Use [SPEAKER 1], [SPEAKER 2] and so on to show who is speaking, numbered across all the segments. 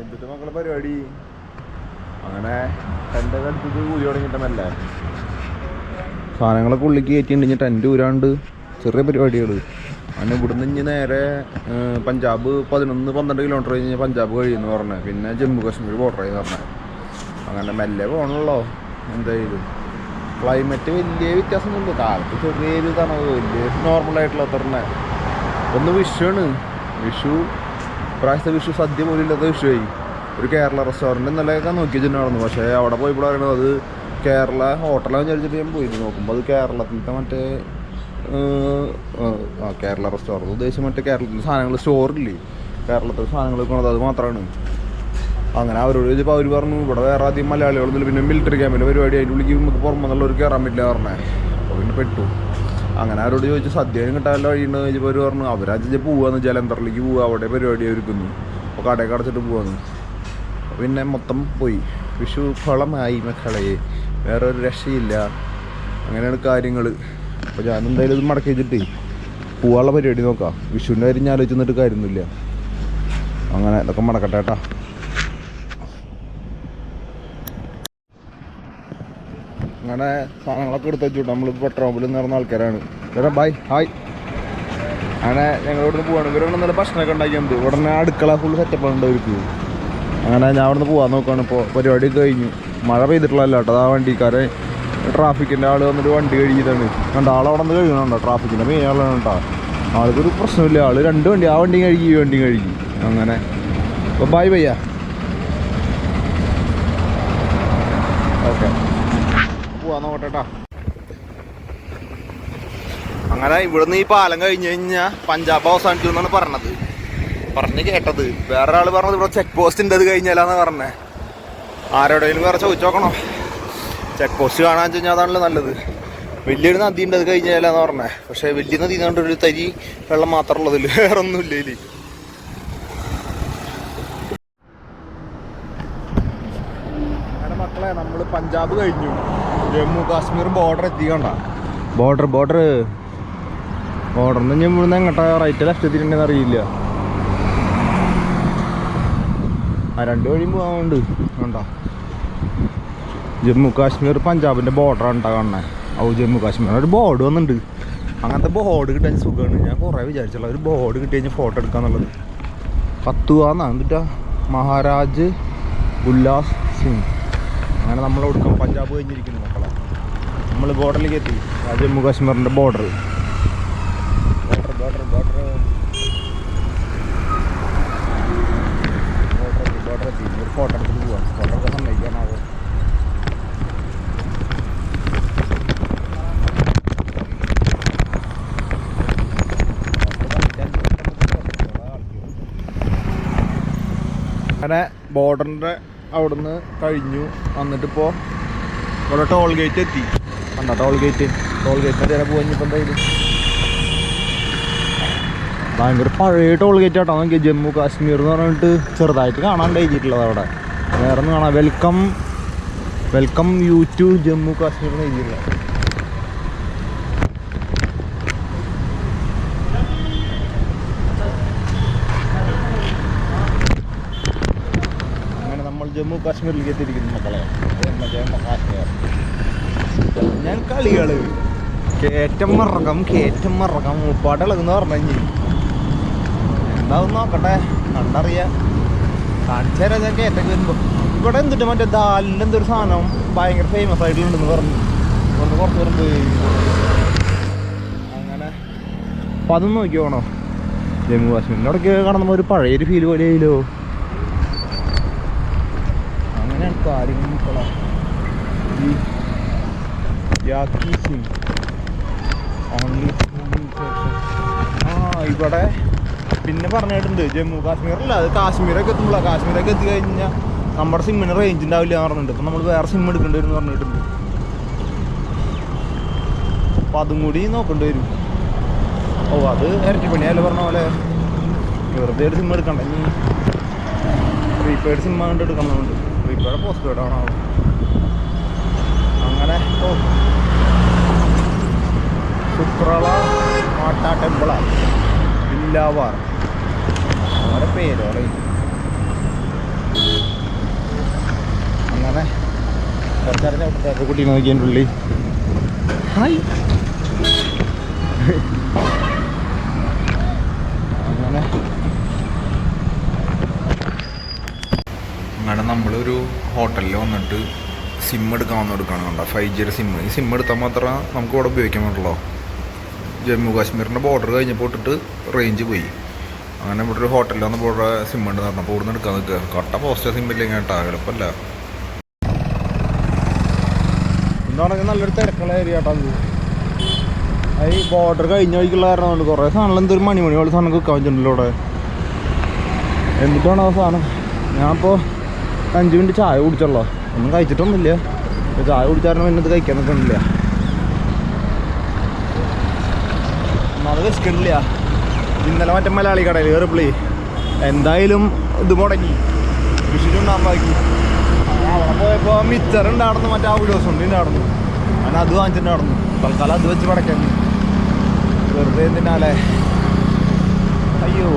[SPEAKER 1] എന്തിട്ട് മക്കളെ പരിപാടി? അങ്ങനെ ടെൻ്റ് അടുത്തത് കൂലി തുടങ്ങിയിട്ടല്ലേ സാധനങ്ങളൊക്കെ ഉള്ളിലേക്ക് കയറ്റിണ്ട്. ടെൻ്റ് ഊരാണ്ട് ചെറിയ പരിപാടികൾ. അങ്ങനെ ഇവിടുന്ന് ഇനി നേരെ പഞ്ചാബ് 11-12 കിലോമീറ്റർ കഴിഞ്ഞ് പഞ്ചാബ് കഴിയുമെന്ന് പറഞ്ഞത്. പിന്നെ ജമ്മു കാശ്മീർ ബോർഡറായി പറഞ്ഞത്. അങ്ങനെ മെല്ലെ പോകണല്ലോ. എന്തായാലും ക്ലൈമറ്റ് വലിയ വ്യത്യാസമൊന്നുമില്ല. കാലത്ത് ചെറിയൊരു തണവ്, വലിയ നോർമലായിട്ടുള്ള തന്നെ. ഒന്ന് വിഷുവാണ്. വിഷു പ്രാവശ്യത്തെ വിഷു സദ്യ പോലും ഇല്ലാത്ത വിഷുവായി. ഒരു കേരള റെസ്റ്റോറൻറ്റ് ഇന്നലെയൊക്കെ നോക്കി വെച്ചിട്ടുണ്ടായിരുന്നു. പക്ഷേ അവിടെ പോയപ്പോൾ പറയുന്നത് അത് കേരള ഹോട്ടലാണെന്ന് വിചാരിച്ചിട്ട് ഞാൻ പോയി നോക്കുമ്പോൾ അത് കേരളത്തിലത്തെ മറ്റേ കേരള റെസ്റ്റോറൻറ്റ് ഉദ്ദേശിച്ച് മറ്റേ കേരളത്തിൻ്റെ സാധനങ്ങൾ സ്റ്റോറില്ലേ, കേരളത്തിലെ സാധനങ്ങൾ വെക്കണത് അത് മാത്രമാണ്. അങ്ങനെ അവരോട് ചോദിച്ചപ്പോൾ അവർ പറഞ്ഞു ഇവിടെ വേറെ ആദ്യം മലയാളികളൊന്നുമില്ല, പിന്നെ മിലിറ്ററി ക്യാമ്പിൻ്റെ പരിപാടി അതിൻ്റെ ഉള്ളിൽ നമുക്ക് പുറമെന്നുള്ളവർ കയറാൻ പറ്റില്ല പറഞ്ഞേ. അപ്പോൾ പിന്നെ പെട്ടു. അങ്ങനെ അവരോട് ചോദിച്ചു സദ്യയും കിട്ടാനുള്ള വഴിയുണ്ടെന്ന് ചോദിച്ചപ്പോൾ അവർ പറഞ്ഞു അവരാജ് പോവാന്ന്, ജലന്ധറിലേക്ക് പോവുക, അവിടെ പരിപാടി ഒരുക്കുന്നു. അപ്പോൾ കടയൊക്കെ അടച്ചിട്ട് പോവാന്ന്. പിന്നെ മൊത്തം പോയി. വിഷു ഫലമായി മക്കളെ, വേറെ ഒരു രക്ഷയില്ല. അങ്ങനെയാണ് കാര്യങ്ങൾ. അപ്പോൾ ഞാനെന്തായാലും ഇത് മടക്കി വെച്ചിട്ട് പോവാനുള്ള പരിപാടി നോക്കാം. വിഷുവിൻ്റെ കാര്യം ഞാൻ ആലോചിച്ച് നിന്നിട്ട് കാര്യമൊന്നുമില്ല. അങ്ങനെ ഇതൊക്കെ മടക്കട്ടെ കേട്ടാ. അങ്ങനെ സാധനങ്ങളൊക്കെ എടുത്ത് വെച്ചു. നമ്മൾ പെട്രോൾ പമ്പിൽ നിറഞ്ഞ ആൾക്കാരാണ്. ചേട്ടാ ബൈ ഹായ്. അങ്ങനെ ഞങ്ങൾ ഇവിടുന്ന് പോവാണ്. ഇവരവിടെ നല്ല ഭക്ഷണമൊക്കെ ഉണ്ടാക്കിയത്. ഉടനെ അടുക്കള ഫുൾ സെറ്റപ്പാണ് ഉണ്ട് അവർക്ക്. അങ്ങനെ ഞാൻ അവിടെ നിന്ന് പോകാൻ നോക്കുകയാണ്. ഇപ്പോൾ പരിപാടി കഴിഞ്ഞു. മഴ പെയ്തിട്ടുള്ളതല്ല കേട്ടോ. ആ വണ്ടിക്കാരെ ട്രാഫിക്കിൻ്റെ ആൾ വന്നിട്ട് വണ്ടി കഴുകിയതാണ്. കണ്ട ആളവിടെ നിന്ന് കഴുകണുണ്ടോ? ട്രാഫിക്കിൻ്റെ മെയിൻ ആളാണ് കേട്ടോ. ആൾക്കൊരു പ്രശ്നമില്ല. ആൾ 2 വണ്ടി, ആ വണ്ടിയും കഴുകി ഈ വണ്ടിയും കഴുകി. അങ്ങനെ അപ്പോൾ ബൈ ബയ്യ. ഓക്കെ പോവാൻ നോക്കട്ടെ. അങ്ങനെ ഇവിടുന്ന് ഈ പാലം കഴിഞ്ഞ് കഴിഞ്ഞാൽ പഞ്ചാബ് അവസാനിച്ചു എന്നാണ് പറഞ്ഞ് കേട്ടത്. വേറെ ആൾ പറഞ്ഞത് ഇവിടെ ചെക്ക് പോസ്റ്റ് ഉണ്ട്, അത് കഴിഞ്ഞാലാന്ന് പറഞ്ഞേ. ആരോടെങ്കിലും വേറെ ചോദിച്ചു നോക്കണം. ചെക്ക് പോസ്റ്റ് കാണാൻ വെച്ച് കഴിഞ്ഞാൽ അതാണല്ലോ നല്ലത്. വലിയൊരു നദി ഉണ്ട്, അത് കഴിഞ്ഞാലാന്ന് പറഞ്ഞേ. പക്ഷേ വലിയ നദി കണ്ടൊരു തരി വെള്ളം മാത്രം ഉള്ളതിൽ വേറെ ഒന്നുമില്ല ഇതിൽ. അങ്ങനെ മക്കളെ നമ്മൾ പഞ്ചാബ് കഴിഞ്ഞു. ജമ്മു കാശ്മീർ ബോർഡർ എത്തിക്കണ്ട. ബോർഡറിൽ നിന്ന് ഇവിടുന്ന് എങ്ങോട്ടാ റൈറ്റ് ലെഫ്റ്റ് എത്തിയിട്ടുണ്ടെന്ന് അറിയില്ല. 2 വഴിയും പോകാനുണ്ട്. കണ്ടോ ജമ്മു കാശ്മീർ പഞ്ചാബിൻ്റെ ബോർഡറാണ് കേട്ടോ കാണുന്നത്. ജമ്മു കാശ്മീർ ഒരു ബോർഡ് വന്നിട്ടുണ്ട്. അങ്ങനത്തെ ബോർഡ് കിട്ടാൻ സുഖമാണ്. ഞാൻ കുറേ വിചാരിച്ചുള്ള ഒരു ബോർഡ് കിട്ടി കഴിഞ്ഞാൽ ഫോട്ടോ എടുക്കാന്നുള്ളത്. കത്തുവാന്നാണ് എന്നിട്ടാ മഹാരാജ് ഉല്ലാസ് സിംഗ്. അങ്ങനെ നമ്മൾ കൊടുക്കാം. പഞ്ചാബ് കഴിഞ്ഞിരിക്കുന്നു മക്കളെ. നമ്മൾ ബോർഡറിലേക്ക് എത്തി. ജമ്മു കാശ്മീരിൻ്റെ ബോർഡർ എത്തി. ഒരു ഫോട്ടോ എടുത്തിട്ട് പോവാം. ഫോട്ടോ എടുക്കാൻ സമ്മതിക്കാനാവോ? അങ്ങനെ ബോർഡറിൻ്റെ അവിടുന്ന് കഴിഞ്ഞു. വന്നിട്ടിപ്പോൾ ഇവിടെ ടോൾ ഗേറ്റ് എത്തി. കണ്ടോ ടോൾ ഗേറ്റിൻ്റെ നേരെ പോകാൻ ഇപ്പം എന്തായാലും ഭയങ്കര പഴയ ടോൾ ഗേറ്റ് ആട്ടോ. നോക്കി ജമ്മു കാശ്മീർ എന്ന് പറഞ്ഞിട്ട് ചെറുതായിട്ട് കാണാൻ എഴുതിയിട്ടുള്ളത് അവിടെ. വേറെ ഒന്നും കാണാം. Welcome you to Jammu Kashmir എന്ന് എഴുതിയില്ല. അങ്ങനെ നമ്മൾ ജമ്മു കാശ്മീരിലേക്ക് എത്തിയിരിക്കുന്നു മക്കളെ. ജമ്മു കാശ്മീർ ഞാൻ കളികൾ കയറ്റം മറക്കം മുപ്പാട്ടിളകുന്ന പറഞ്ഞു. എന്താവും നോക്കട്ടെ, കണ്ടറിയാം. കാണിച്ചു തരാം ഞാൻ കയറ്റൊക്കെ വരുമ്പോൾ. ഇവിടെ എന്തിട്ട് മറ്റേ ദാലിൻ്റെ എന്തൊരു സാധനം ഭയങ്കര ഫേമസ് ആയിട്ടുണ്ടെന്ന് പറഞ്ഞു. ഒന്ന് കുറച്ച് നേരം പോയി. അങ്ങനെ അപ്പം അതൊന്നും നോക്കി പോകണോ. ജമ്മു കാശ്മീരിൻ്റെ അവിടേക്ക് കാണുമ്പോൾ ഒരു പഴയൊരു ഫീൽ പോലെ ആയില്ലോ. അങ്ങനെയാണ് കാര്യങ്ങൾ മക്കളെ. ഈ യാക്കി സിംഗ് ഓൺലി ഇവിടെ പിന്നെ പറഞ്ഞിട്ടുണ്ട് ജമ്മു കാശ്മീരല്ല, അത് കാശ്മീരൊക്കെ എത്തുമ്പോഴാണ്. കാശ്മീരൊക്കെ എത്തി കഴിഞ്ഞാൽ നമ്മുടെ സിമ്മിന് റേഞ്ച് ഉണ്ടാവില്ല എന്ന് പറഞ്ഞിട്ടുണ്ട്. അപ്പം നമ്മൾ വേറെ സിം എടുക്കേണ്ടി വരും എന്ന് പറഞ്ഞിട്ടുണ്ട്. അപ്പം അതും കൂടി നോക്കേണ്ടി വരും. അത് ഇരട്ടിപ്പണിയല്ലേ പറഞ്ഞ പോലെ. വെറുതെ ഒരു സിം എടുക്കണ്ട. ഇനി പ്രീപെയ്ഡ് സിം ആയിട്ട് എടുക്കണമെന്നുണ്ട്. പ്രീപെയ്ഡ് പോസ്റ്റ് പെയ്ഡ് ആണോ അങ്ങനെ. ശുക്രള മാട്ട ടെമ്പിളാണ് ഇല്ലാവാർ അവരെ പേര് പറയും. കുറച്ചറിഞ്ഞ കുട്ടീനെ നോക്കി എൻ്റെ ഉള്ളി ഹായ് അങ്ങനെ അങ്ങനെ നമ്മളൊരു ഹോട്ടലിൽ വന്നിട്ട് സിം എടുക്കാമെന്ന് കണ്ടോ 5G സിം. ഈ സിം എടുത്താൽ മാത്രമേ നമുക്ക് ഇവിടെ ഉപയോഗിക്കാൻ പറ്റുള്ളൂ. ജമ്മു കാശ്മീരിൻ്റെ ബോർഡർ കഴിഞ്ഞപ്പോൾ ഇട്ടിട്ട് റേഞ്ച് പോയി. അങ്ങനെ ഇവിടെ ഒരു ഹോട്ടലിൽ വന്നപ്പോൾ ഇവിടെ സിം ഉണ്ട് പറഞ്ഞപ്പോൾ ഇവിടെ നിന്ന് എടുക്കാൻ നിൽക്കുക. കട്ട പോസ്റ്റർ സിം ഇല്ലെങ്കിൽ കേട്ടോ, എളുപ്പമല്ല. എന്താണെങ്കിൽ നല്ലൊരു തിരക്കുള്ള ഏരിയ കേട്ടോ അത്. ഈ ബോർഡർ കഴിഞ്ഞ വഴിക്കുള്ള കാരണം കുറേ സാധനം എന്തൊരു മണി പോലെ സാധനം വെക്കാൻ വെച്ചിട്ടുണ്ടല്ലോ ഇവിടെ. എന്നിട്ടാണ് ആ സാധനം. ഞാനിപ്പോൾ 5 മിനിറ്റ് ചായ കുടിച്ചല്ലോ, ഒന്നും കഴിച്ചിട്ടൊന്നുമില്ല. ചായ കുടിച്ചാലും പിന്നെ ഇത് കഴിക്കാൻ നിൽക്കണില്ല. ഒന്നാമത് വെച്ചിട്ടില്ല. ഇന്നലെ മറ്റേ മലയാളി കടയിൽ കയറിയപ്പോളേ എന്തായാലും ഇത് മുടങ്ങി, വിഷുണ്ടാകുമ്പോഴേക്ക്. അവിടെ പോയപ്പോൾ മിച്ചർ ഉണ്ടായിരുന്നു, മറ്റേ ആ വീഡിയോസ് ഉണ്ട് ഉണ്ടായിരുന്നു. അങ്ങനെ അത് വാങ്ങിച്ചിട്ടുണ്ടായിരുന്നു. തൽക്കാലം അത് വെച്ച് പടക്കാൻ വെറുതെ എന്തിനാലേ. അയ്യോ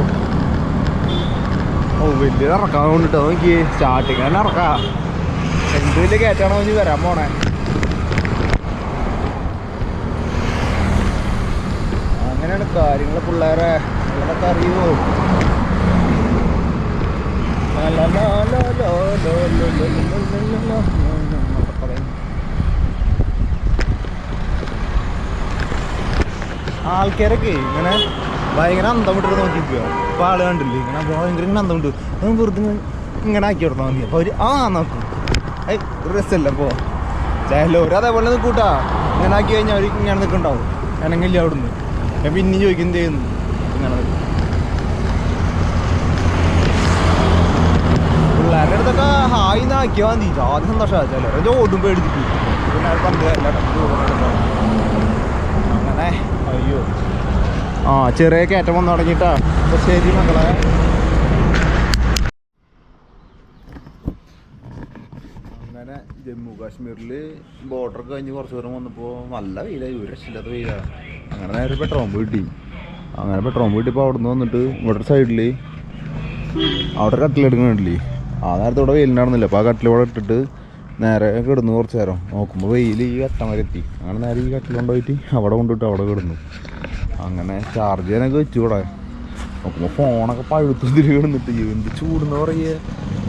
[SPEAKER 1] ഓ വലിയ ഇറക്കാൻ കൊണ്ടിട്ടോ നോക്കി. സ്റ്റാർട്ടിങ് തന്നെ ഇറക്കാം. എന്ത് വലിയ കയറ്റാണോ ഇനി വരാൻ പോണേ. അങ്ങനെയാണ് കാര്യങ്ങൾ. പിള്ളേരെ പിള്ളേരൊക്കെ അറിയുമോ? ആൾക്കാരൊക്കെ ഇങ്ങനെ ഭയങ്കര അന്തം വിട്ടിട്ട് നോക്കിക്കുക. ഇപ്പോൾ ആൾ കണ്ടില്ലേ ഇങ്ങനെ ഭയങ്കര ഇങ്ങനെ അന്തം വിട്ടു. വെറുതെ ഇങ്ങനെ ആക്കി കൊടുത്താൽ മതി. അപ്പോൾ അവർ നോക്കും. രസമല്ല. അപ്പോൾ ചിലവർ അതേപോലെ നിൽക്കൂട്ടാ. ഇങ്ങനെ ആക്കി കഴിഞ്ഞാൽ അവർ ഇങ്ങനെ നിൽക്കുന്നുണ്ടാവും. ഇണങ്ങില്ല അവിടുന്ന്. ഞാൻ പിന്നെയും ചോദിക്കും എന്ത് ചെയ്യുന്നു ഇങ്ങനെ. പിള്ളേരുടെ അടുത്തൊക്കെ ഹായ് നാക്കിയാൽ മതി. ആദ്യം സന്തോഷമാണ്. ചിലർ ഓടും പേടിച്ചിട്ട് പിന്നെ അത് പണ്ട് അങ്ങനെ. അയ്യോ ചെറിയ കയറ്റം വന്ന് തുടങ്ങിയിട്ടാ. അപ്പോൾ ശരി മക്കളെ. അങ്ങനെ ജമ്മു കാശ്മീരിൽ ബോർഡർ കഴിഞ്ഞ് കുറച്ച് ദൂരം വന്നപ്പോൾ നല്ല വെയിലായി, ഒരു രക്ഷയില്ലാത്ത വെയിലാണ്. അങ്ങനെ നേരെ പെട്രോൾ പമ്പ് കിട്ടി. അങ്ങനെ പെട്രോൾ പമ്പ് കിട്ടിയപ്പോൾ അവിടെ നിന്ന് വന്നിട്ട് ഇവിടെ സൈഡിൽ അവിടെ കട്ടിലെടുക്കണില്ലേ. ആ നേരത്തെ ഇവിടെ വെയിലുണ്ടായിരുന്നില്ല. അപ്പോൾ ആ കട്ടിൽ ഇവിടെ ഇട്ടിട്ട് നേരെ കിടന്നു കുറച്ച് നേരം. നോക്കുമ്പോൾ വെയിൽ ഈ കട്ടം വരെ എത്തി. അങ്ങനെ നേരെ ഈ കട്ടിൽ കൊണ്ടുപോയിട്ട് അവിടെ കൊണ്ടിട്ട് അവിടെ കിടന്നു. അങ്ങനെ ചാർജ് ചെയ്യാനൊക്കെ വെച്ചു. ഇവിടെ നോക്കുമ്പോൾ ഫോണൊക്കെ പഴുത്തുതിരി കിടന്നിട്ട് എന്ത് ചൂടെന്ന് പറയുക.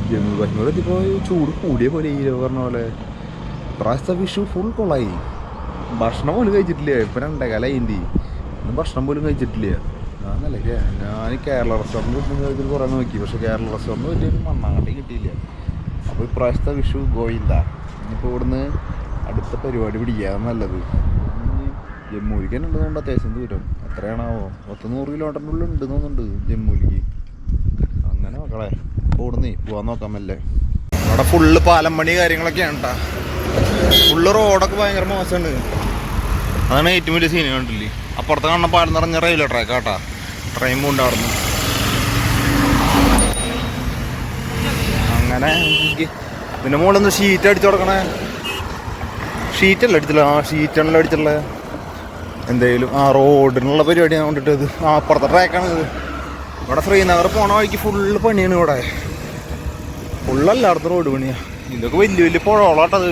[SPEAKER 1] ജമ്മു കാശ്മീർ എത്തിയപ്പോൾ ചൂട് കൂടിയ പോലെ ഈ പറഞ്ഞ പോലെ. പ്രാവശ്യത്തെ വിഷു ഫുൾ കൊള്ളായി. ഭക്ഷണം പോലും കഴിച്ചിട്ടില്ല. ഇപ്പം 2 കാലമായി ഇന്നും ഭക്ഷണം പോലും കഴിച്ചിട്ടില്ല. ഞാനല്ലേ ഞാൻ കേരള റെസ്റ്റോറൻറ്റ് കഴിച്ചിട്ട് കുറേ നോക്കി. പക്ഷേ കേരള റെസ്റ്റോറൻറ്റ് പറ്റിയൊരു മണ്ണാങ്കട്ടി കിട്ടിയില്ല. അപ്പോൾ ഇപ്രാവശ്യത്തെ വിഷു ഗോയിന്ത. ഇനിയിപ്പോൾ ഇവിടുന്ന് അടുത്ത പരിപാടി പിടിക്കുക നല്ലത്. ജമ്മുവിലേക്ക് തന്നെ ഉള്ളതുകൊണ്ട് അത്യാവശ്യം ദൂരം. എത്രയാണാവോ 100 കിലോമീറ്ററിൻ്റെ ഉള്ളിൽ ഉണ്ട് തോന്നുന്നുണ്ട് ജമ്മുവിലേക്ക്. അങ്ങനെ മക്കളെ ഇവിടുന്ന് പോകാൻ നോക്കാമല്ലേ. അവിടെ ഫുള്ള് പാലം പണി കാര്യങ്ങളൊക്കെയാണ് കേട്ടോ. ഫുള്ള് റോഡൊക്കെ ഭയങ്കര മോശമാണ്. അതാണ് ഏറ്റവും വലിയ സീൻ കണ്ടില്ലേ. അപ്പുറത്ത് കാണുന്ന പാലം നിറഞ്ഞ റെയിൽവേ ട്രാക്ക് കേട്ടോ. ട്രെയിൻ കൊണ്ടായിരുന്നു. അങ്ങനെ ഇതിൻ്റെ മുകളിൽ ഷീറ്റ് അടിച്ചു കൊടുക്കണേ. ഷീറ്റല്ല അടിച്ചില്ല. ഷീറ്റാണല്ലോ അടിച്ചുള്ളത്. എന്തായാലും റോഡിനുള്ള പരിപാടിയാണ് കൊണ്ടിട്ട് ഇത്. അപ്പുറത്തെ ട്രാക്കാണ് ഇത്. ഇവിടെ ശ്രീനഗർ പോണ വഴിക്ക് ഫുള്ള് പണിയാണ്. ഇവിടെ ഫുള്ളല്ലായിടത്ത് റോഡ് പണിയാണ്. ഇതൊക്കെ വലിയ വലിയ പുഴകളാട്ടത്.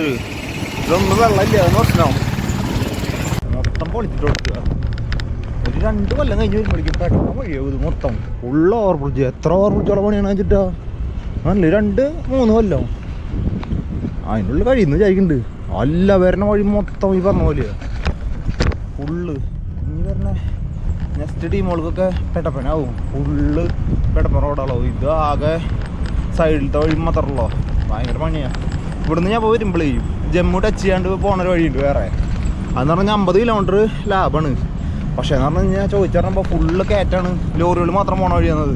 [SPEAKER 1] ഇതൊന്നും വെള്ളമില്ല. അതെന്ന് പ്രശ്നമാവും. മൊത്തം പൊളിച്ചിട്ട് കൊടുക്കുക. ഒരു 2 കൊല്ലം കഴിഞ്ഞ് വരുമ്പോഴേക്കും പെട്ടെന്ന് വഴിയാവും ഇത് മൊത്തം. Full over bridge. എത്ര ഓവർ ബ്രിഡ്ജുള്ള പണിയാണ് വെച്ചിട്ടാ. നല്ല 2-3 കൊല്ലം അതിൻ്റെ ഉള്ളിൽ കഴിയുന്നു വിചാരിക്കുന്നുണ്ട്. അല്ല വരണ വഴി മൊത്തം ഈ പറഞ്ഞ പോലെയാണ് ഫുള്ള്. ഇനി വരണ നെക്സ്റ്റ് ടീമുകൾക്കൊക്കെ പെട്ടപ്പനാവും. ഫുള്ള് പെട്ടപ്പന റോഡാളാവും. ഇത് ആകെ സൈഡിലത്തെ വഴി മാത്രമല്ലോ. ഭയങ്കര പണിയാണ്. ഇവിടുന്ന് ഞാൻ പോയി വരുമ്പോഴേ ജമ്മു ടച്ച് ചെയ്യാണ്ട് പോണൊരു വഴിയുണ്ട് വേറെ. അതെന്ന് പറഞ്ഞാൽ 50 കിലോമീറ്റർ ലാഭമാണ്. പക്ഷേ എന്ന് പറഞ്ഞു കഴിഞ്ഞാൽ ചോദിച്ചറിയുമ്പോൾ ഫുള്ള് കയറ്റാണ്. ലോറികൾ മാത്രം പോണ വഴിയാണത്.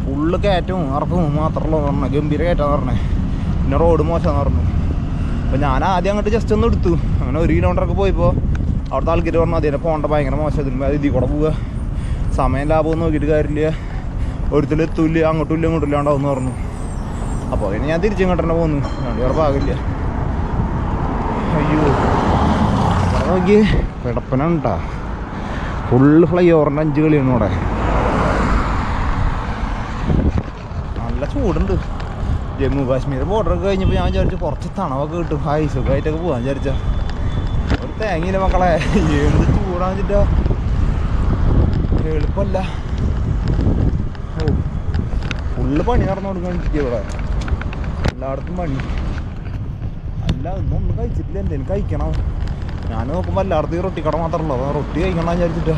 [SPEAKER 1] ഫുള്ള് കയറ്റവും ഇറക്കവും മാത്രമല്ലോ പറഞ്ഞത്. ഗംഭീര കയറ്റാന്ന് പറഞ്ഞേ. പിന്നെ റോഡ് മോശമാണെന്ന് പറഞ്ഞു. അപ്പോൾ ഞാൻ ആദ്യം അങ്ങോട്ട് ജസ്റ്റ് ഒന്ന് എടുത്തു. അങ്ങനെ 1 കിലോമീറ്ററൊക്കെ പോയപ്പോൾ അവിടുത്തെ ആൾക്കാർ പറഞ്ഞു അതിനെ പോകേണ്ട ഭയങ്കര മോശം. ഇതിൽ കൂടെ പോവുക, സമയം ലാഭമൊന്നും നോക്കിയിട്ട് കാര്യമില്ല, ഒരുത്തിൽ എത്തൂല്ല, അങ്ങോട്ടും ഇല്ല ഇങ്ങോട്ടും ഇല്ലാണ്ടാവും എന്ന് പറഞ്ഞു. അപ്പോൾ അതിന് ഞാൻ തിരിച്ചിങ്ങോട്ട് തന്നെ പോന്നു. വണ്ടി വേറെ പാകില്ല. അയ്യോ നോക്കി കിടപ്പനുണ്ടാ. ഫുള്ള് ഫ്ലൈ ഓവറിൻ്റെ 5 കളിയാണ് ഇവിടെ. നല്ല ചൂടുണ്ട്. ജമ്മു കാശ്മീർ ബോർഡറൊക്കെ കഴിഞ്ഞപ്പോൾ ഞാൻ വിചാരിച്ചു കുറച്ച് തണവൊക്കെ കിട്ടും, ഹായ് സുഖമായിട്ടൊക്കെ പോകാൻ വിചാരിച്ച ഒരു തേങ്ങയില്ല മക്കളെ. എന്ത് ചൂടാന്ന് വെച്ചിട്ടാ, എളുപ്പമല്ല. ഓ ഫുള്ള് പണി നടന്നു കൊടുക്കാണ്ടിരിക്കുക ഇവിടെ, എല്ലായിടത്തും പണി. അല്ല ഒന്നും കഴിച്ചിട്ടില്ല, എന്തെങ്കിലും കഴിക്കണം. ഞാൻ നോക്കുമ്പോൾ എല്ലായിടത്തും ഈ റൊട്ടിക്കട മാത്രമല്ലോ, അപ്പോൾ റൊട്ടി കഴിക്കണം വിചാരിച്ചിട്ടാ,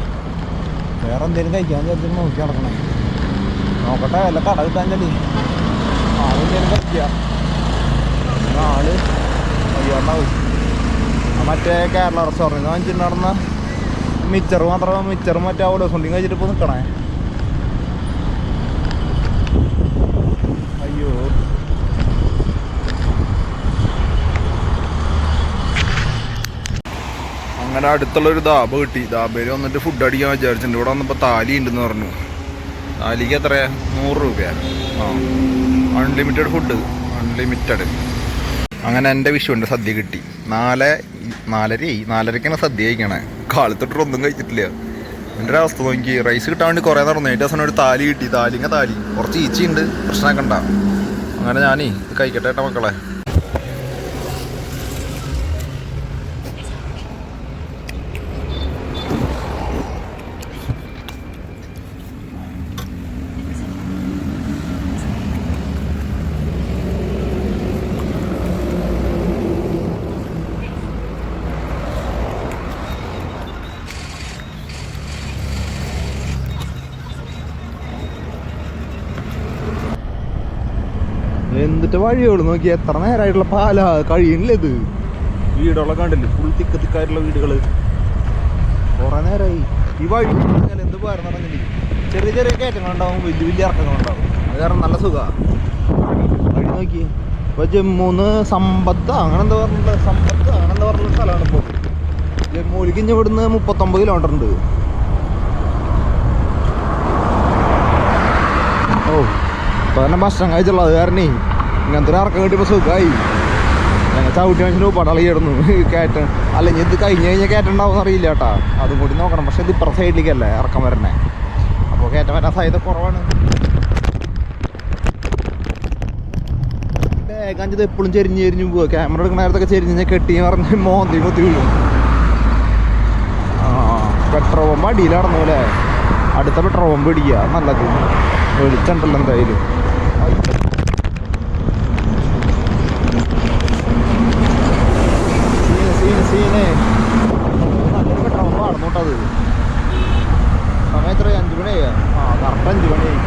[SPEAKER 1] വേറെ എന്തെങ്കിലും കഴിക്കാൻ വിചാരിച്ചിട്ട് നോക്കി നടക്കണേ. നോക്കട്ടെ വല്ല കട കിട്ടാൻ ചെല്ലി ആളെന്തെങ്കിലും കഴിക്കുക, ആള് വയ്യാണ്ടാവും. മറ്റേ കേരള റെസ്റ്റോറൻറ്റ് വാങ്ങിച്ചിട്ട് നടന്ന മിച്ചർ മാത്രം, മിച്ചറും മറ്റേ ഓലോ സൊണ്ടിയും കഴിച്ചിട്ട് ഇപ്പോൾ നിൽക്കണേ. അയ്യോ അങ്ങനെ അടുത്തുള്ളൊരു ധാബ കിട്ടി. ധാബയിൽ വന്നിട്ട് ഫുഡ് അടിക്കാൻ വിചാരിച്ചിട്ടുണ്ട്. ഇവിടെ വന്നപ്പോൾ താലി ഉണ്ടെന്ന് പറഞ്ഞു. താലിക്ക് എത്രയാ? 100 രൂപയാണ്. ആ അൺലിമിറ്റഡ് ഫുഡ്, അൺലിമിറ്റഡ്. അങ്ങനെ എൻ്റെ വിഷുവിൻ്റെ സദ്യ കിട്ടി. 4:30 സദ്യ കഴിക്കണേ. കാലത്തൊട്ട് ഒന്നും കഴിച്ചിട്ടില്ല. എൻ്റെ ഒരു അവസ്ഥ നോക്കി. റൈസ് കിട്ടാൻ വേണ്ടി കുറേ നടന്നു. ഏറ്റവും അവസാനം ഒരു താലി കിട്ടി. താലി കുറച്ച് ഈച്ചയുണ്ട്, പ്രശ്നമാക്കണ്ട. അങ്ങനെ ഞാനേ ഇത് കഴിക്കട്ടെ ഏട്ടാ മക്കളെ. എന്നിട്ട് വഴിയോട് നോക്കി എത്ര നേരമായിട്ടുള്ള പാലാ കഴിയുന്നില്ല. ഇത് വീടുകളെ കണ്ടില്ലേ, ഫുൾ തിക്കായിട്ടുള്ള വീടുകൾ. കുറേ നേരമായി ഈ വഴി എന്ത് പോരാ നടന്നില്ല. ചെറിയ കയറ്റങ്ങളുണ്ടാവും, വലിയ ഇറക്കങ്ങളുണ്ടാവും. അത് കാരണം നല്ല സുഖമാണ് വഴി നോക്കി. ഇപ്പോൾ ജമ്മുന്ന് സമ്പത്ത് അങ്ങനെ എന്താ പറഞ്ഞ സ്ഥലമാണ്. ഇപ്പോൾ ജമ്മുവിലേക്ക് ഇനി ഇവിടുന്ന് 39 കിലോമീറ്റർ ഉണ്ട്. ഓ ഇപ്പോൾ തന്നെ ഭക്ഷണം കഴിച്ചുള്ളൂ. അത് കാരണേ ഇങ്ങനത്തെ ഒരു ഇറക്കം കിട്ടിയപ്പോൾ സുഖമായി. ഞങ്ങൾ ചവിട്ടി മനുഷ്യൻ്റെ പടളിയിടുന്നു കയറ്റം. അല്ലെങ്കിൽ ഇത് കഴിഞ്ഞ് കയറ്റുണ്ടാവും അറിയില്ല കേട്ടാ, അതും കൂടി നോക്കണം. പക്ഷെ ഇത് ഇപ്പുറ സൈഡിലേക്കല്ലേ ഇറക്കം വരണേ, അപ്പോൾ കയറ്റം വരാൻ സാധ്യത കുറവാണ്. ബാഗാഞ്ചത് എപ്പോഴും ചെരിഞ്ഞ് പോവുക. ക്യാമറ എടുക്കുന്ന നേരത്തൊക്കെ ചെരിഞ്ഞ് കെട്ടി പറഞ്ഞ് മോന്തി കൊത്തി വീഴും. പെട്രോൾ പമ്പ് അടിയിൽ നടന്നു അല്ലേ, അടുത്ത പെട്രോൾ പമ്പ് ഇടിക്കുക നല്ലത്. വെളിച്ചുണ്ടല്ലോ എന്തായാലും. നല്ലൊരു പെട്രോൾ പമ്പ് നടന്നോട്ടത്. സമയം എത്ര? 5 മണിയായി. കറക്റ്റ് 5 മണിയായി.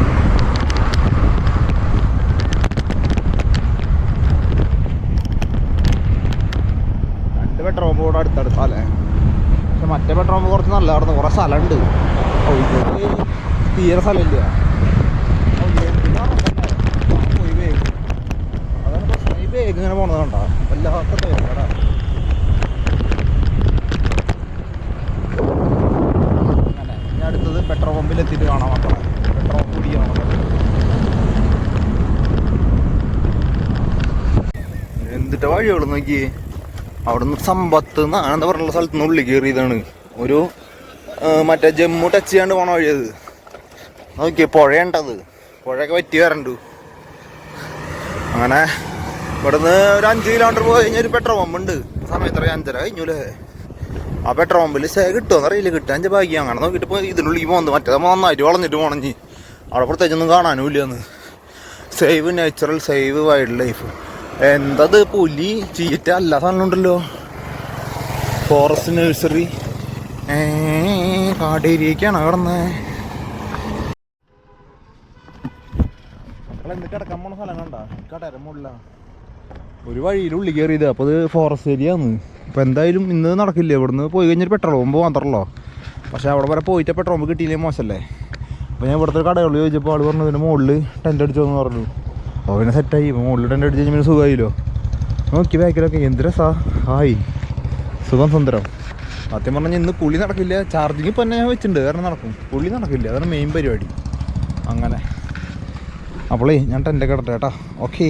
[SPEAKER 1] രണ്ട് പെട്രോൾ പമ്പ് കൂടെ അടുത്തടുത്താല്ലേ. പക്ഷെ മറ്റേ പെട്രോൾ പമ്പ് കുറച്ച് നല്ല നടന്നു, കുറേ സ്ഥലമുണ്ട്. തീരെ സ്ഥലമില്ല. അതാണ് പ്രശ്നം. ഈ വേഗം ഇങ്ങനെ പോണത് കണ്ടാ വല്ലാത്ത പേരാടാ. അങ്ങനെ ഞാൻ അടുത്തത് പെട്രോൾ പമ്പിൽ എത്തിയിട്ട് കാണാൻ മക്കളെ. പെട്രോൾ പമ്പ് കുടിക്കണം. എന്നിട്ട് വഴിയോളൂ നോക്കി. അവിടുന്ന് സമ്പത്ത് എന്നാണെന്ന് പറഞ്ഞുള്ള സ്ഥലത്ത് നിന്ന് ഉള്ളിൽ കയറിയതാണ്. ഒരു മറ്റേ ജമ്മു ടച്ച് ചെയ്യാണ്ട് പോണ വഴിയത് നോക്കിയേ. പുഴയുണ്ടത്, പുഴയൊക്കെ പറ്റി വരണ്ടു. അങ്ങനെ ഇവിടുന്ന് ഒരു 5 കിലോമീറ്റർ പോയി കഴിഞ്ഞാൽ ഒരു പെട്രോൾ പമ്പ് ഉണ്ട്. സമയത്ത് 5:30 കഴിഞ്ഞൂലേ. ആ പെട്രോൾ പമ്പിൽ സ്റ്റേ കിട്ടുമെന്ന് അറിയില്ല, കിട്ടാൻ ഭാഗ്യം. അങ്ങനെ നോക്കിയിട്ട് പോയി ഇതിനുള്ളിൽ പോകുന്നത്. മറ്റേ നന്നായിട്ട് വളഞ്ഞിട്ട് പോകണമെങ്കിൽ അവിടെ പ്രത്യേകിച്ചൊന്നും കാണാനും ഇല്ലന്ന്. Save natural, save wildlife. എന്തത് പുലി ചീറ്റ എല്ലാ സാധനം ഉണ്ടല്ലോ. ഫോറസ്റ്റ് നഴ്സറി കാടേരിയൊക്കെയാണ് കിടന്നേ. എന്ത് കിടക്കാൻ പോണ സ്ഥലം കണ്ട കടരമുള്ള ഒരു വഴിയിലുള്ളിൽ കയറിയത്. അപ്പോൾ അത് ഫോറസ്റ്റ് ഏരിയ ആണ്. അപ്പോൾ എന്തായാലും ഇന്ന് നടക്കില്ല. ഇവിടുന്ന് പോയി കഴിഞ്ഞാൽ പെട്രോൾ പമ്പ് മാത്രമല്ലോ. പക്ഷേ അവിടെ വരെ പോയിട്ട് പെട്രോൾ പമ്പ് കിട്ടിയില്ലേ മോശമല്ലേ. അപ്പോൾ ഞാൻ ഇവിടുത്തെ കടകളിൽ ചോദിച്ചപ്പോൾ ആൾ പറഞ്ഞു ഇതിൻ്റെ മുകളിൽ ടെൻ്റ് അടിച്ചോന്ന് പറഞ്ഞു. അപ്പോൾ പിന്നെ സെറ്റായി. ഇപ്പോൾ മുകളിൽ ടെൻ്റ് അടിച്ച് കഴിഞ്ഞാൽ പിന്നെ സുഖമായില്ലോ. നോക്കി ബാക്കിലൊക്കെ എന്ത് രസാ. ഹായ് സുഖം സുന്ദരം. സത്യം പറഞ്ഞാൽ ഇന്ന് പുള്ളി നടക്കില്ല. ചാർജിങ് ഇപ്പം തന്നെ ഞാൻ വെച്ചിട്ടുണ്ട്, കാരണം നടക്കും. പുള്ളി നടക്കില്ല, അതാണ് മെയിൻ പരിപാടി. അങ്ങനെ അപ്പോളേ ഞാൻ ടെൻ്റൊക്കെ ഇടട്ടെ കേട്ടോ. ഓക്കേ.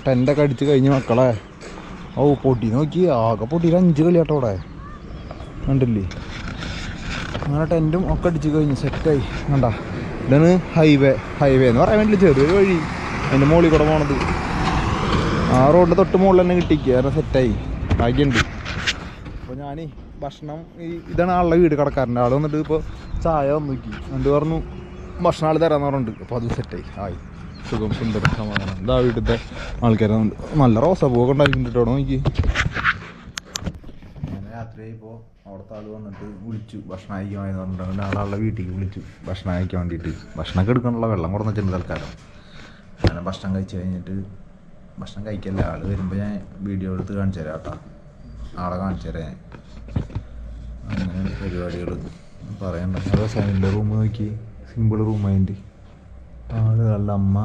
[SPEAKER 1] ടെൻ്റൊക്കെ അടിച്ച് കഴിഞ്ഞ് മക്കളെ. ഓ പൊട്ടി നോക്കി, ആകെ പൊട്ടിയിട്ട് 5 കളിയാട്ടോ അവിടെ കണ്ടില്ലേ. അങ്ങനെ ടെൻറ്റും ഒക്കെ അടിച്ച് കഴിഞ്ഞ് സെറ്റായി. കണ്ട ഇതാണ് ഹൈവേ എന്ന് പറയാൻ വേണ്ടി ചെറിയൊരു വഴി അതിൻ്റെ മുകളിൽ കൂടെ പോണത്. ആ റോഡിൻ്റെ തൊട്ട് മുകളിൽ തന്നെ കിട്ടിക്കുക, കാരണം സെറ്റായി ഭാഗ്യമുണ്ട്. അപ്പോൾ ഞാൻ ഭക്ഷണം ഇതാണ് ആളുടെ വീട്, കടക്കാരൻ്റെ ആൾ വന്നിട്ട് ഇപ്പോൾ ചായ നോക്കി എന്നിട്ട് പറഞ്ഞു ഭക്ഷണം ആൾ തരാമെന്ന് പറഞ്ഞിട്ടുണ്ട്. അപ്പോൾ അത് സെറ്റായി സുഖം സുന്ദരം സമാധാനം. ഇതാ വീട്ടിലത്തെ ആൾക്കാരുണ്ട്. നല്ല റോസാപ്പൂവൊക്കെ ഉണ്ടാക്കിയിട്ടുണ്ട് കേട്ടോ നോക്കി. അങ്ങനെ രാത്രിയായിപ്പോൾ അവിടുത്തെ ആൾ വന്നിട്ട് വിളിച്ചു ഭക്ഷണം അയക്കാൻ പറഞ്ഞിട്ടുണ്ട്. ആളുടെ വീട്ടിലേക്ക് വിളിച്ചു ഭക്ഷണം അയക്കാൻ വേണ്ടിയിട്ട്. ഭക്ഷണമൊക്കെ എടുക്കാനുള്ള വെള്ളം കൊടുന്ന് വെച്ചിട്ടുണ്ട് തൽക്കാലം. അങ്ങനെ ഭക്ഷണം കഴിച്ച് കഴിഞ്ഞിട്ട് ഭക്ഷണം കഴിക്കല്ല, ആൾ വരുമ്പോൾ ഞാൻ വീഡിയോ എടുത്ത് കാണിച്ചു തരാം കേട്ടോ. ആളെ കാണിച്ചു തരാം ഞാൻ. അങ്ങനെ പരിപാടികൾ പറയണ്ട. സൈനിൻ്റെ റൂം നോക്കി, സിമ്പിൾ റൂം അതിൻ്റെ ആളുകളുടെ അമ്മ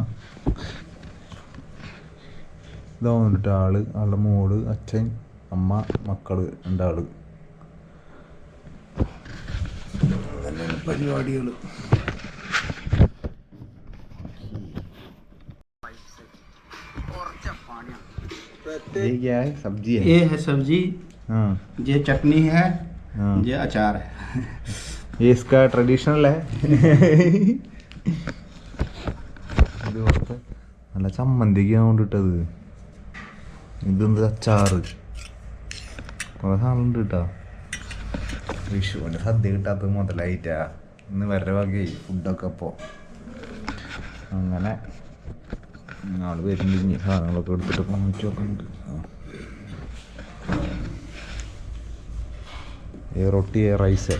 [SPEAKER 1] ഇതാ വന്നിട്ട് ആളുടെ മോള്, അച്ഛൻ, അമ്മ, മക്കള് 2 ആള്. അങ്ങനെയാണ് പരിപാടികൾ.
[SPEAKER 2] ये
[SPEAKER 1] सब्जी है?
[SPEAKER 2] ये है सब्जी,
[SPEAKER 1] हाँ,
[SPEAKER 2] ये चटनी है,
[SPEAKER 1] हाँ,
[SPEAKER 2] ये अचार है.
[SPEAKER 1] ये इसका ट्रेडिशनल है. നല്ല ചമ്മന്തിക്ക് കൊണ്ടിട്ടത്. ഇതെന്ത് അച്ചാറ്, കുറെ സാധനമുണ്ട് കേട്ടോ. വിഷുവിൻ്റെ സദ്യ കിട്ടാത്തത് മുതലായിട്ടാ. ഇന്ന് വരെ വകയായി ഫുഡൊക്കെ. അപ്പോൾ അങ്ങനെ ആൾ വരുന്നുണ്ട്. സാധനങ്ങളൊക്കെ എടുത്തിട്ട് മാറ്റി വെക്കുന്നുണ്ട്. റൊട്ടി റൈസ്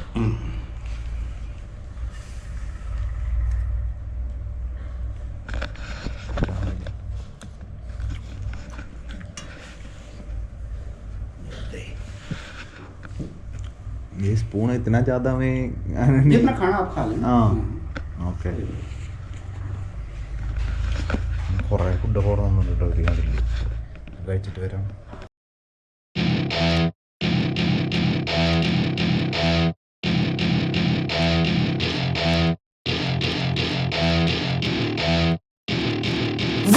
[SPEAKER 1] ये स्पून इतना ज़्यादा में
[SPEAKER 2] जितना खाना आप खा लेना.
[SPEAKER 1] हाँ ഓക്കെ. കുറേ ഫുഡ് കൊടുക്കുന്നുണ്ട് കേട്ടോ ഒരു കണ്ടില്ല. കഴിച്ചിട്ട് വരാം.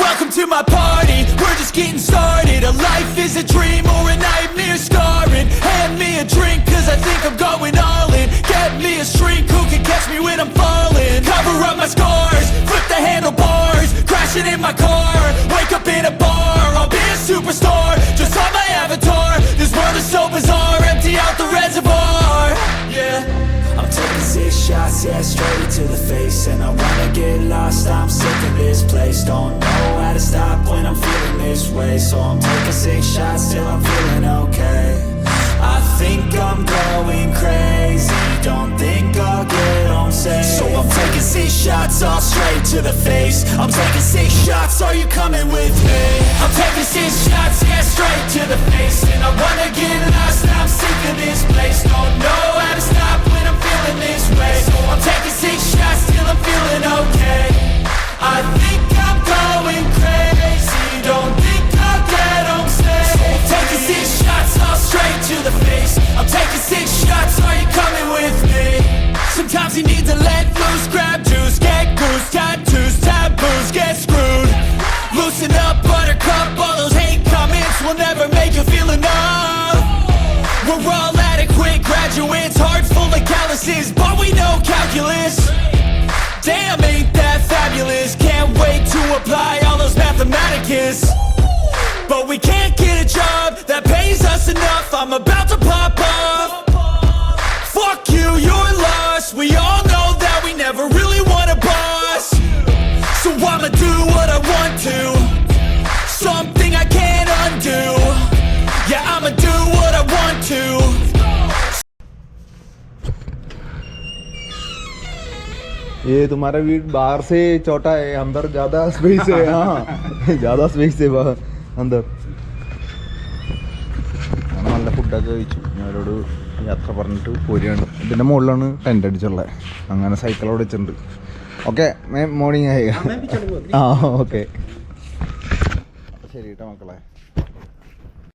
[SPEAKER 3] Welcome to my party, we're just getting started. A life is a dream or a nightmare scarring. Hand me a drink cause I think I'm going all in. Get me a shrink who can catch me when I'm falling. Cover up my scars, flip the handlebars. Crashing in my car, wake up in a bar. I'll be a superstar, just on my avatar. This world is so bizarre, empty out the reservoir. Yeah, I'm taking 6 shots, yeah, straight to the face. And I wanna get lost, I'm sick of this place. Don't know how to stop when I'm feeling this way. So I'm taking 6 shots till I'm feeling okay. I think I'm going crazy, don't think I'll get home safe. So I'm taking 6 shots, all straight to the face. I'm taking 6 shots, are you coming with me? I'm taking 6 shots, yeah, straight to the face. And I wanna get lost, I'm sick of this place. Don't know how to stop when I'm feeling this way. So I'm taking 6 shots till I'm feeling okay. I think I'm going crazy, don't think I'll get home safe. So I'm taking 6 shots, all straight to the face. I'm taking 6 shots, are you coming with me? Sometimes you need to let loose, grab juice, get goose, tattoos, taboos, get screwed. Loosen up, buttercup, all those hate comments will never make you feel enough. We're all adequate graduates, heart full of calluses, but we know calculus. Damn, ain't that fabulous? Can't wait to apply all those mathematicus. But we can't get a job that pays us enough. I'm about to pop off. Fuck you, you're lost. We all know that we never really want a boss. So I'ma do what I want to, something I can't undo. Yeah, I'ma do what I want to.
[SPEAKER 1] ये तुम्हारा weed बाहर से छोटा है, अंदर ज़्यादा space है. हाँ ज़्यादा स्पेस है बाहर अंदर. നല്ല ഫുഡൊക്കെ കഴിച്ചു. ഞാനോട് യാത്ര പറഞ്ഞിട്ട് പോരുകയാണ്. ഇതിൻ്റെ മുകളിലാണ് ടെൻ്റ് അടിച്ചുള്ളത്. അങ്ങനെ സൈക്കിൾ അവിടെ വെച്ചിട്ടുണ്ട്. ഓക്കെ മോർണിംഗ് ആയി. ആ ഓക്കെ ശരി കേട്ടോ മക്കളെ.